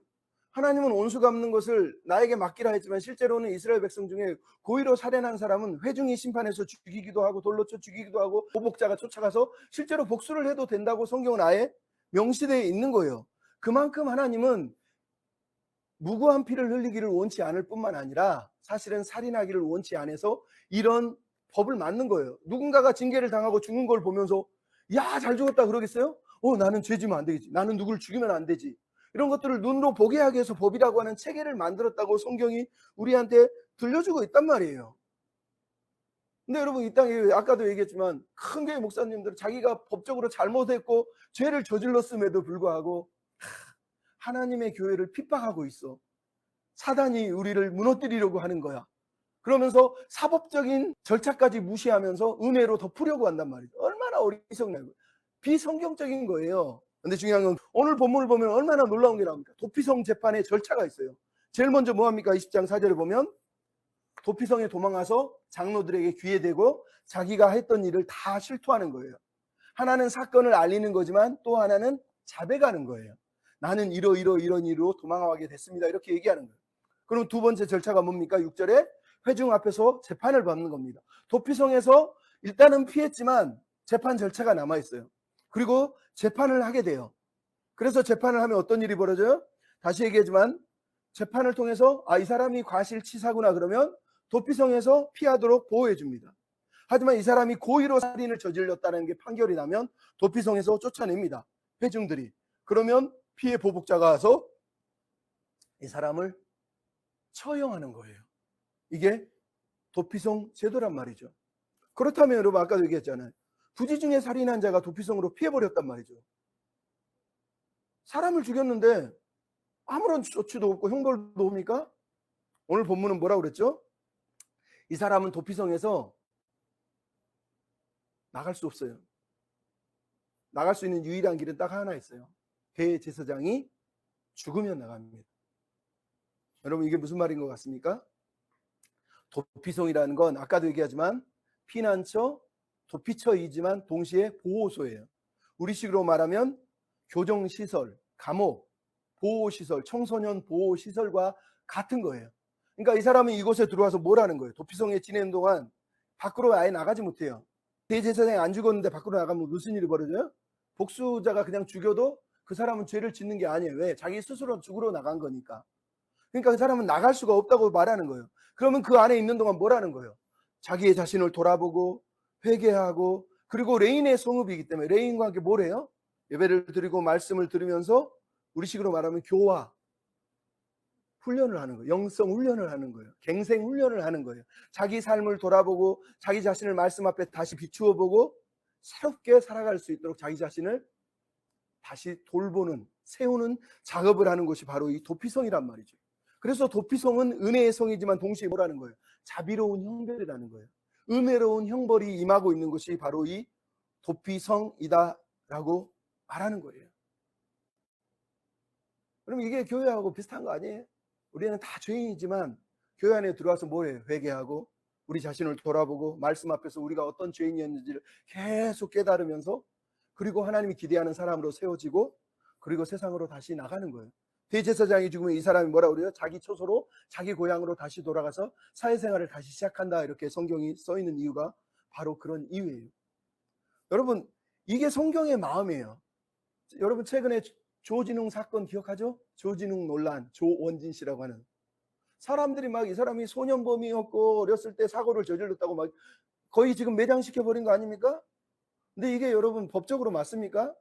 하나님은 온수 갚는 것을 나에게 맡기라 했지만 실제로는 이스라엘 백성 중에 고의로 살인한 사람은 회중이 심판해서 죽이기도 하고 돌로 쳐 죽이기도 하고 보복자가 쫓아가서 실제로 복수를 해도 된다고 성경은 아예 명시되어 있는 거예요. 그만큼 하나님은 무고한 피를 흘리기를 원치 않을 뿐만 아니라 사실은 살인하기를 원치 않아서 이런 법을 만든 거예요. 누군가가 징계를 당하고 죽는 걸 보면서 야, 잘 죽었다 그러겠어요? 나는 죄 지면 안 되겠지. 나는 누구를 죽이면 안 되지. 이런 것들을 눈으로 보게 하기 위해서 법이라고 하는 체계를 만들었다고 성경이 우리한테 들려주고 있단 말이에요. 근데 여러분, 이 땅에 아까도 얘기했지만 큰 교회 목사님들은 자기가 법적으로 잘못했고 죄를 저질렀음에도 불구하고 하나님의 교회를 핍박하고 있어. 사단이 우리를 무너뜨리려고 하는 거야. 그러면서 사법적인 절차까지 무시하면서 은혜로 덮으려고 한단 말이죠. 얼마나 어리석냐고요. 비성경적인 거예요. 근데 중요한 건 오늘 본문을 보면 얼마나 놀라운 게 나옵니까? 도피성 재판의 절차가 있어요. 제일 먼저 뭐합니까? 20장 4절에 보면 도피성에 도망가서 장로들에게 귀에 대고 자기가 했던 일을 다 실토하는 거예요. 하나는 사건을 알리는 거지만 또 하나는 자백하는 거예요. 나는 이런 일로 도망가게 됐습니다. 이렇게 얘기하는 거예요. 그럼 두 번째 절차가 뭡니까? 6절에 회중 앞에서 재판을 받는 겁니다. 도피성에서 일단은 피했지만 재판 절차가 남아있어요. 그리고 재판을 하게 돼요. 그래서 재판을 하면 어떤 일이 벌어져요? 다시 얘기하지만 재판을 통해서 이 사람이 과실치사구나 그러면 도피성에서 피하도록 보호해 줍니다. 하지만 이 사람이 고의로 살인을 저질렀다는 게 판결이 나면 도피성에서 쫓아냅니다. 회중들이. 그러면 피해 보복자가 와서 이 사람을 처형하는 거예요. 이게 도피성 제도란 말이죠. 그렇다면 여러분, 아까도 얘기했잖아요. 부지 중에 살인한 자가 도피성으로 피해버렸단 말이죠. 사람을 죽였는데 아무런 조치도 없고 형벌도 없습니까? 오늘 본문은 뭐라고 그랬죠? 이 사람은 도피성에서 나갈 수 없어요. 나갈 수 있는 유일한 길은 딱 하나 있어요. 대제사장이 죽으면 나갑니다. 여러분, 이게 무슨 말인 것 같습니까? 도피성이라는 건 아까도 얘기하지만 피난처, 도피처이지만 동시에 보호소예요. 우리식으로 말하면 교정시설, 감옥, 보호시설, 청소년 보호시설과 같은 거예요. 그러니까 이 사람은 이곳에 들어와서 뭘 하는 거예요? 도피성에 지내는 동안 밖으로 아예 나가지 못해요. 대제사장이 안 죽었는데 밖으로 나가면 무슨 일이 벌어져요? 복수자가 그냥 죽여도 그 사람은 죄를 짓는 게 아니에요. 왜? 자기 스스로 죽으러 나간 거니까. 그러니까 그 사람은 나갈 수가 없다고 말하는 거예요. 그러면 그 안에 있는 동안 뭘 하는 거예요? 자기의 자신을 돌아보고 회개하고, 그리고 레인의 성읍이기 때문에 레인과 함께 뭘 해요? 예배를 드리고 말씀을 들으면서 우리식으로 말하면 교화 훈련을 하는 거예요. 영성 훈련을 하는 거예요. 갱생 훈련을 하는 거예요. 자기 삶을 돌아보고 자기 자신을 말씀 앞에 다시 비추어 보고 새롭게 살아갈 수 있도록 자기 자신을 다시 돌보는, 세우는 작업을 하는 것이 바로 이 도피성이란 말이죠. 그래서 도피성은 은혜의 성이지만 동시에 뭐라는 거예요? 자비로운 형벌이라는 거예요. 은혜로운 형벌이 임하고 있는 것이 바로 이 도피성이다라고 말하는 거예요. 그럼 이게 교회하고 비슷한 거 아니에요? 우리는 다 죄인이지만 교회 안에 들어와서 뭐예요? 회개하고 우리 자신을 돌아보고 말씀 앞에서 우리가 어떤 죄인이었는지를 계속 깨달으면서, 그리고 하나님이 기대하는 사람으로 세워지고, 그리고 세상으로 다시 나가는 거예요. 대제사장이 죽으면 이 사람이 뭐라 그래요? 자기 처소로 자기 고향으로 다시 돌아가서 사회생활을 다시 시작한다, 이렇게 성경이 써 있는 이유가 바로 그런 이유예요. 여러분, 이게 성경의 마음이에요. 여러분, 최근에 조진웅 사건 기억하죠? 조진웅 논란, 조원진 씨라고 하는 사람들이 막 이 사람이 소년범이었고 어렸을 때 사고를 저질렀다고 막 거의 지금 매장시켜 버린 거 아닙니까? 근데 이게 여러분 법적으로 맞습니까?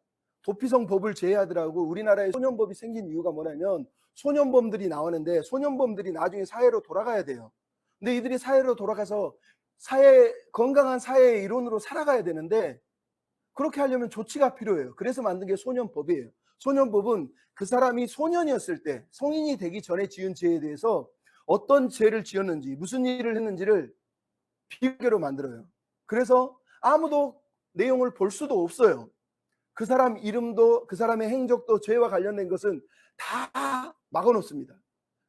도피성 법을 제외하더라고. 우리나라에 소년법이 생긴 이유가 뭐냐면 소년범들이 나오는데 소년범들이 나중에 사회로 돌아가야 돼요. 근데 이들이 사회로 돌아가서 건강한 사회의 일원으로 살아가야 되는데 그렇게 하려면 조치가 필요해요. 그래서 만든 게 소년법이에요. 소년법은 그 사람이 소년이었을 때 성인이 되기 전에 지은 죄에 대해서 어떤 죄를 지었는지 무슨 일을 했는지를 비교로 만들어요. 그래서 아무도 내용을 볼 수도 없어요. 그 사람 이름도 그 사람의 행적도 죄와 관련된 것은 다 막아놓습니다.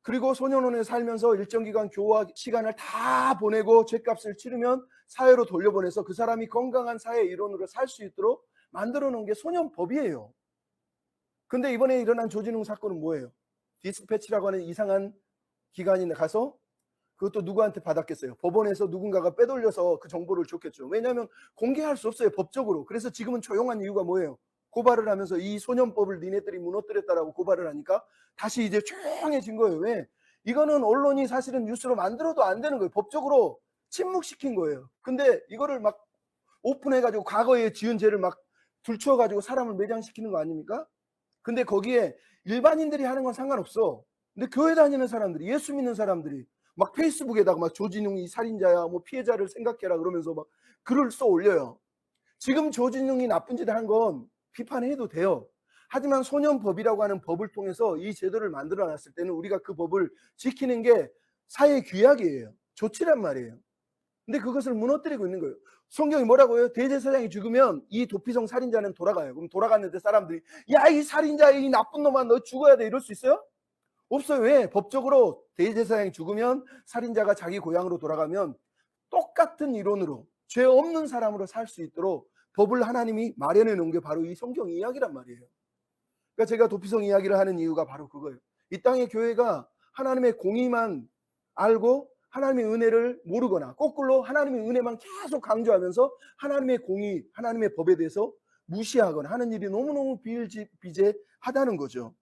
그리고 소년원에 살면서 일정 기간 교화 시간을 다 보내고 죄값을 치르면 사회로 돌려보내서 그 사람이 건강한 사회 일원으로 살 수 있도록 만들어 놓은 게 소년법이에요. 근데 이번에 일어난 조진웅 사건은 뭐예요? 디스패치라고 하는 이상한 기관이 가서 그것도 누구한테 받았겠어요? 법원에서 누군가가 빼돌려서 그 정보를 줬겠죠. 왜냐하면 공개할 수 없어요, 법적으로. 그래서 지금은 조용한 이유가 뭐예요? 고발을 하면서 이 소년법을 니네들이 무너뜨렸다라고 고발을 하니까 다시 이제 조용해진 거예요. 왜? 이거는 언론이 사실은 뉴스로 만들어도 안 되는 거예요. 법적으로 침묵시킨 거예요. 근데 이거를 막 오픈해가지고 과거에 지은 죄를 막 들추어가지고 사람을 매장시키는 거 아닙니까? 근데 거기에 일반인들이 하는 건 상관없어. 근데 교회 다니는 사람들이, 예수 믿는 사람들이 막 페이스북에다가 막 조진웅이 살인자야, 뭐 피해자를 생각해라 그러면서 막 글을 써 올려요. 지금 조진웅이 나쁜 짓을 한 건 비판해도 돼요. 하지만 소년법이라고 하는 법을 통해서 이 제도를 만들어 놨을 때는 우리가 그 법을 지키는 게 사회 규약이에요. 조치란 말이에요. 근데 그것을 무너뜨리고 있는 거예요. 성경이 뭐라고요? 대제사장이 죽으면 이 도피성 살인자는 돌아가요. 그럼 돌아갔는데 사람들이 야, 이 살인자, 이 나쁜 놈아, 너 죽어야 돼, 이럴 수 있어요? 없어요. 왜? 법적으로 대제사장이 죽으면 살인자가 자기 고향으로 돌아가면 똑같은 이론으로 죄 없는 사람으로 살 수 있도록 법을 하나님이 마련해 놓은 게 바로 이 성경 이야기란 말이에요. 그러니까 제가 도피성 이야기를 하는 이유가 바로 그거예요. 이 땅의 교회가 하나님의 공의만 알고 하나님의 은혜를 모르거나 거꾸로 하나님의 은혜만 계속 강조하면서 하나님의 공의, 하나님의 법에 대해서 무시하거나 하는 일이 너무너무 비일비재하다는 거죠.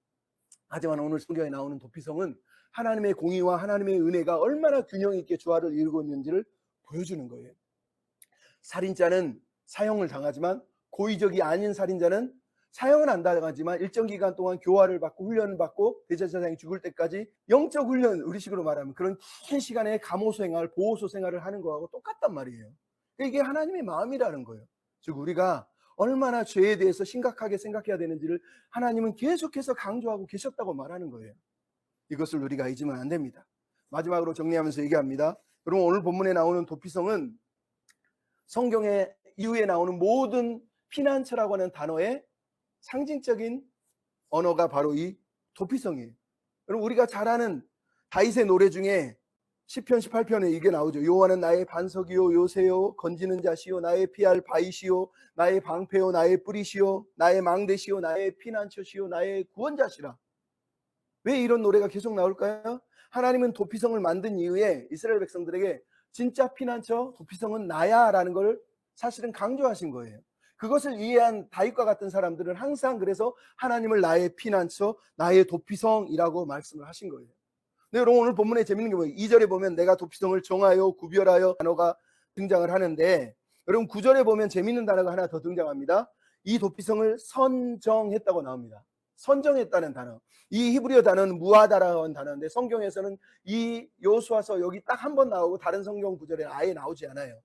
하지만 오늘 성경에 나오는 도피성은 하나님의 공의와 하나님의 은혜가 얼마나 균형 있게 조화를 이루고 있는지를 보여주는 거예요. 살인자는 사형을 당하지만 고의적이 아닌 살인자는 사형은 안 당하지만 일정 기간 동안 교화를 받고 훈련을 받고 대제사장이 죽을 때까지 영적 훈련, 우리식으로 말하면 그런 긴 시간의 감호 생활, 보호소 생활을 하는 거하고 똑같단 말이에요. 이게 하나님의 마음이라는 거예요. 즉 우리가 얼마나 죄에 대해서 심각하게 생각해야 되는지를 하나님은 계속해서 강조하고 계셨다고 말하는 거예요. 이것을 우리가 잊으면 안 됩니다. 마지막으로 정리하면서 얘기합니다. 여러분, 오늘 본문에 나오는 도피성은 성경의 이후에 나오는 모든 피난처라고 하는 단어의 상징적인 언어가 바로 이 도피성이에요. 여러분, 우리가 잘 아는 다윗의 노래 중에 시편 18편에 이게 나오죠. 여호와는 나의 반석이요 요새요 건지는 자시요 나의 피할 바위시요 나의 방패요 나의 뿌리시요 나의 망대시요 나의 피난처시요 나의 구원자시라. 왜 이런 노래가 계속 나올까요? 하나님은 도피성을 만든 이후에 이스라엘 백성들에게 진짜 피난처 도피성은 나야 라는 걸 사실은 강조하신 거예요. 그것을 이해한 다윗과 같은 사람들은 항상 그래서 하나님을 나의 피난처 나의 도피성이라고 말씀을 하신 거예요. 근데 여러분, 오늘 본문에 재밌는 게 뭐예요? 2절에 보면 내가 도피성을 정하여 구별하여 단어가 등장을 하는데, 여러분 9절에 보면 재밌는 단어가 하나 더 등장합니다. 이 도피성을 선정했다고 나옵니다. 선정했다는 단어. 이 히브리어 단어는 무하다라는 단어인데 성경에서는 이 여호수아서 여기 딱 한 번 나오고 다른 성경 구절에 아예 나오지 않아요.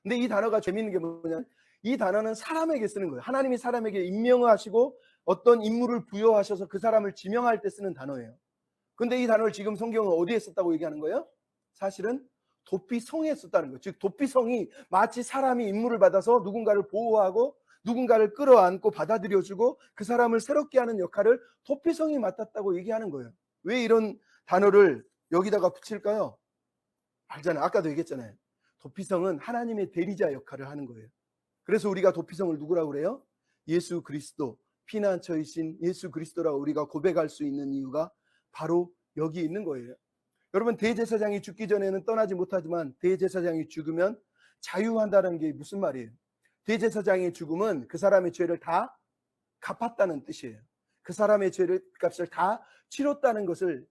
근데 이 단어가 재밌는 게 뭐냐면 이 단어는 사람에게 쓰는 거예요. 하나님이 사람에게 임명을 하시고 어떤 임무를 부여하셔서 그 사람을 지명할 때 쓰는 단어예요. 근데 이 단어를 지금 성경은 어디에 썼다고 얘기하는 거예요? 사실은 도피성에 썼다는 거예요. 즉 도피성이 마치 사람이 임무를 받아서 누군가를 보호하고 누군가를 끌어안고 받아들여주고 그 사람을 새롭게 하는 역할을 도피성이 맡았다고 얘기하는 거예요. 왜 이런 단어를 여기다가 붙일까요? 알잖아요. 아까도 얘기했잖아요. 도피성은 하나님의 대리자 역할을 하는 거예요. 그래서 우리가 도피성을 누구라고 그래요? 예수 그리스도, 피난처이신 예수 그리스도라고 우리가 고백할 수 있는 이유가 바로 여기 있는 거예요. 여러분, 대제사장이 죽기 전에는 떠나지 못하지만 대제사장이 죽으면 자유한다는 게 무슨 말이에요? 대제사장의 죽음은 그 사람의 죄를 다 갚았다는 뜻이에요. 그 사람의 죄를 값을 다 치렀다는 것을,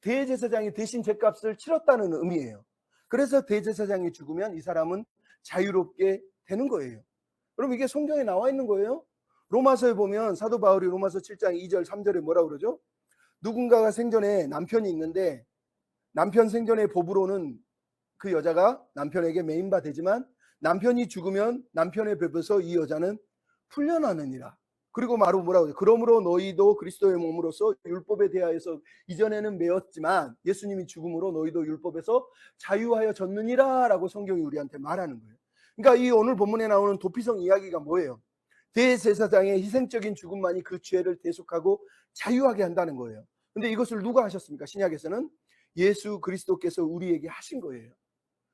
대제사장이 대신 죄값을 치렀다는 의미예요. 그래서 대제사장이 죽으면 이 사람은 자유롭게 되는 거예요. 그럼 이게 성경에 나와 있는 거예요. 로마서에 보면 사도 바울이 로마서 7장 2절 3절에 뭐라고 그러죠? 누군가가 생전에 남편이 있는데 남편 생전의 법으로는 그 여자가 남편에게 매인바 되지만 남편이 죽으면 남편의 법에서 이 여자는 풀려나느니라. 그리고 바로 뭐라고 해요? 그러므로 너희도 그리스도의 몸으로서 율법에 대하여서 이전에는 매였지만 예수님이 죽음으로 너희도 율법에서 자유하여졌느니라 라고 성경이 우리한테 말하는 거예요. 그러니까 이 오늘 본문에 나오는 도피성 이야기가 뭐예요? 대제사장의 희생적인 죽음만이 그 죄를 대속하고 자유하게 한다는 거예요. 근데 이것을 누가 하셨습니까? 신약에서는 예수 그리스도께서 우리에게 하신 거예요.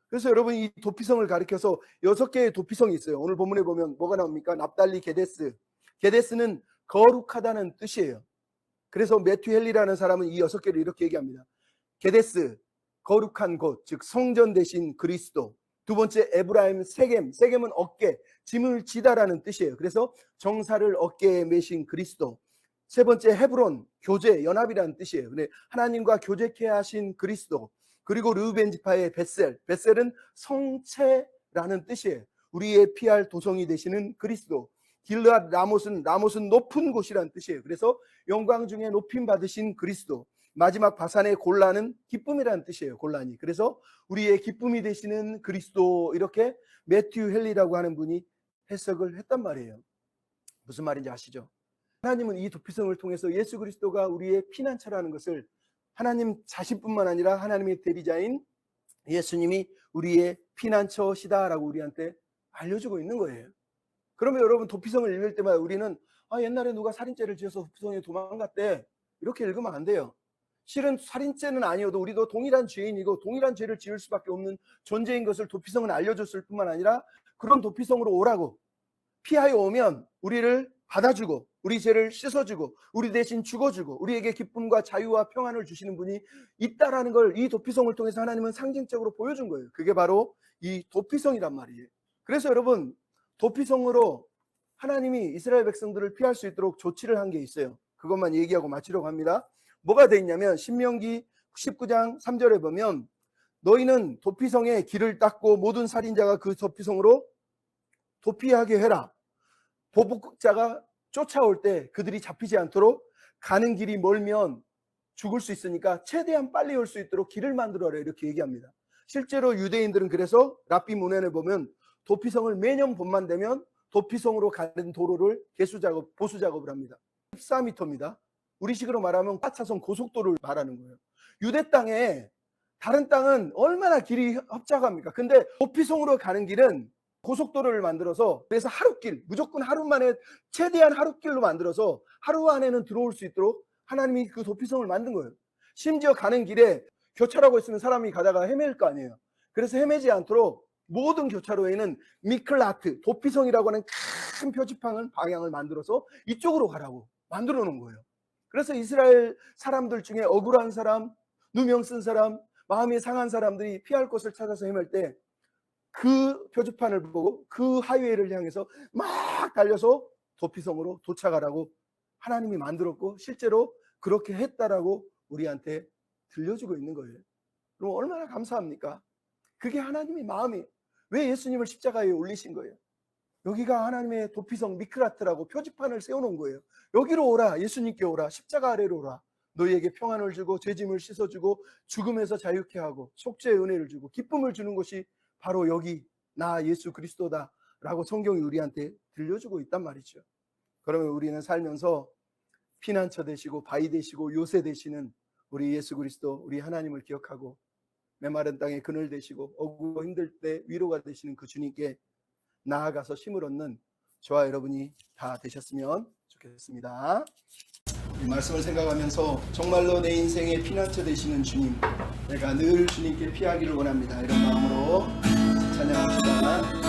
그래서 여러분, 이 도피성을 가리켜서 6개의 도피성이 있어요. 오늘 본문에 보면 뭐가 나옵니까? 납달리 게데스. 게데스는 거룩하다는 뜻이에요. 그래서 매튜 헨리라는 사람은 이 6개를 이렇게 얘기합니다. 게데스, 거룩한 곳, 즉 성전 대신 그리스도. 두 번째, 에브라임, 세겜. 세겜은 어깨, 짐을 지다라는 뜻이에요. 그래서 정사를 어깨에 메신 그리스도. 세 번째, 헤브론, 교제, 연합이라는 뜻이에요. 근데 하나님과 교제케 하신 그리스도. 그리고 르우벤 지파의 벳셀. 벳셀은 성체라는 뜻이에요. 우리의 피할 도성이 되시는 그리스도. 길르앗 라못은 높은 곳이라는 뜻이에요. 그래서 영광 중에 높임 받으신 그리스도. 마지막 바산의 골란은 기쁨이라는 뜻이에요. 골란이. 그래서 우리의 기쁨이 되시는 그리스도, 이렇게 매튜 헨리라고 하는 분이 해석을 했단 말이에요. 무슨 말인지 아시죠? 하나님은 이 도피성을 통해서 예수 그리스도가 우리의 피난처라는 것을, 하나님 자신뿐만 아니라 하나님의 대리자인 예수님이 우리의 피난처시다라고 우리한테 알려주고 있는 거예요. 그러면 여러분, 도피성을 읽을 때마다 우리는 옛날에 누가 살인죄를 지어서 도피성에 도망갔대, 이렇게 읽으면 안 돼요. 실은 살인죄는 아니어도 우리도 동일한 죄인이고 동일한 죄를 지을 수밖에 없는 존재인 것을 도피성은 알려줬을 뿐만 아니라 그런 도피성으로 오라고, 피하여 오면 우리를 받아주고 우리 죄를 씻어주고 우리 대신 죽어주고 우리에게 기쁨과 자유와 평안을 주시는 분이 있다라는 걸 이 도피성을 통해서 하나님은 상징적으로 보여준 거예요. 그게 바로 이 도피성이란 말이에요. 그래서 여러분, 도피성으로 하나님이 이스라엘 백성들을 피할 수 있도록 조치를 한 게 있어요. 그것만 얘기하고 마치려고 합니다. 뭐가 돼 있냐면 신명기 19장 3절에 보면 너희는 도피성에 길을 닦고 모든 살인자가 그 도피성으로 도피하게 해라. 보복자가 쫓아올 때 그들이 잡히지 않도록 가는 길이 멀면 죽을 수 있으니까 최대한 빨리 올 수 있도록 길을 만들어라, 이렇게 얘기합니다. 실제로 유대인들은 그래서 랍비 문헌에 보면 도피성을 매년 봄만 되면 도피성으로 가는 도로를 개수작업, 보수작업을 합니다. 14m입니다. 우리식으로 말하면 4차선 고속도로를 말하는 거예요. 유대 땅에, 다른 땅은 얼마나 길이 협착합니까? 근데 도피성으로 가는 길은 고속도로를 만들어서, 그래서 하루길, 무조건 하루 만에 최대한 하루길로 만들어서 하루 안에는 들어올 수 있도록 하나님이 그 도피성을 만든 거예요. 심지어 가는 길에 교차하고 있으면 사람이 가다가 헤맬 거 아니에요. 그래서 헤매지 않도록 모든 교차로에는 미클라트, 도피성이라고 하는 큰 표지판을, 방향을 만들어서 이쪽으로 가라고 만들어 놓은 거예요. 그래서 이스라엘 사람들 중에 억울한 사람, 누명 쓴 사람, 마음이 상한 사람들이 피할 곳을 찾아서 헤맬 때 그 표지판을 보고 그 하이웨이를 향해서 막 달려서 도피성으로 도착하라고 하나님이 만들었고 실제로 그렇게 했다라고 우리한테 들려주고 있는 거예요. 그럼 얼마나 감사합니까? 그게 하나님의 마음이, 왜 예수님을 십자가에 올리신 거예요? 여기가 하나님의 도피성 미크라트라고 표지판을 세워놓은 거예요. 여기로 오라, 예수님께 오라, 십자가 아래로 오라. 너희에게 평안을 주고 죄짐을 씻어주고 죽음에서 자유케 하고 속죄의 은혜를 주고 기쁨을 주는 것이 바로 여기 나 예수 그리스도다 라고 성경이 우리한테 들려주고 있단 말이죠. 그러면 우리는 살면서 피난처 되시고 바위 되시고 요새 되시는 우리 예수 그리스도, 우리 하나님을 기억하고 메마른 땅에 그늘 되시고 어구고 힘들 때 위로가 되시는 그 주님께 나아가서 힘을 얻는 저와 여러분이 다 되셨으면 좋겠습니다. 이 말씀을 생각하면서 정말로 내 인생의 피난처 되시는 주님, 내가 늘 주님께 피하기를 원합니다. 이런 마음으로 찬양합시다.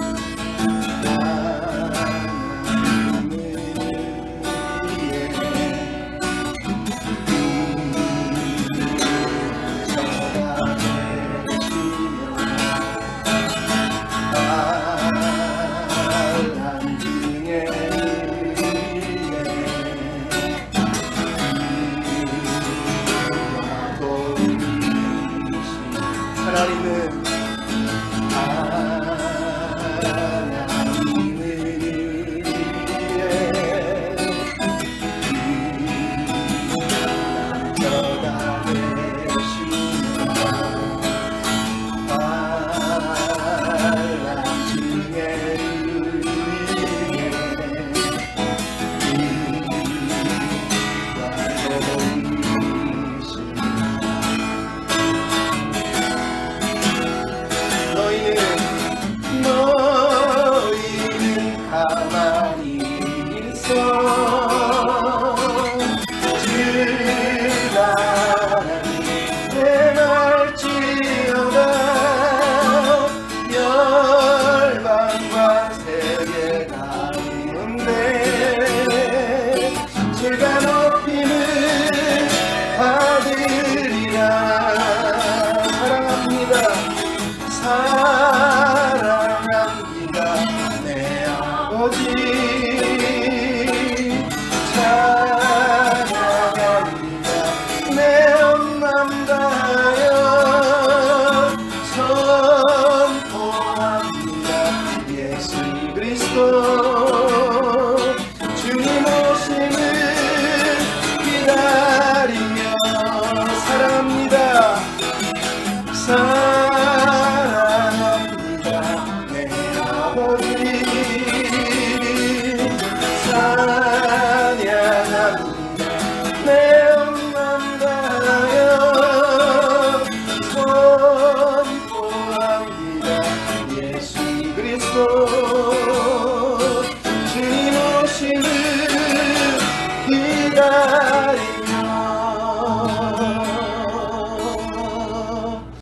기다리는 너희는 가만히 있어 주가 행할지어다 열방과 세계 가운데 제가 높이는 아들이라 사랑합니다 내 아버지 찬양합니다 내 엄남다여 선포합니다 예수 그리스도 주님 오심을 기다리며 사랑합니다 사랑합니다 내 아버지 찬양합니다 내 엄남다여 선포합니다 예수 그리스도 주님 오심을 기다립니다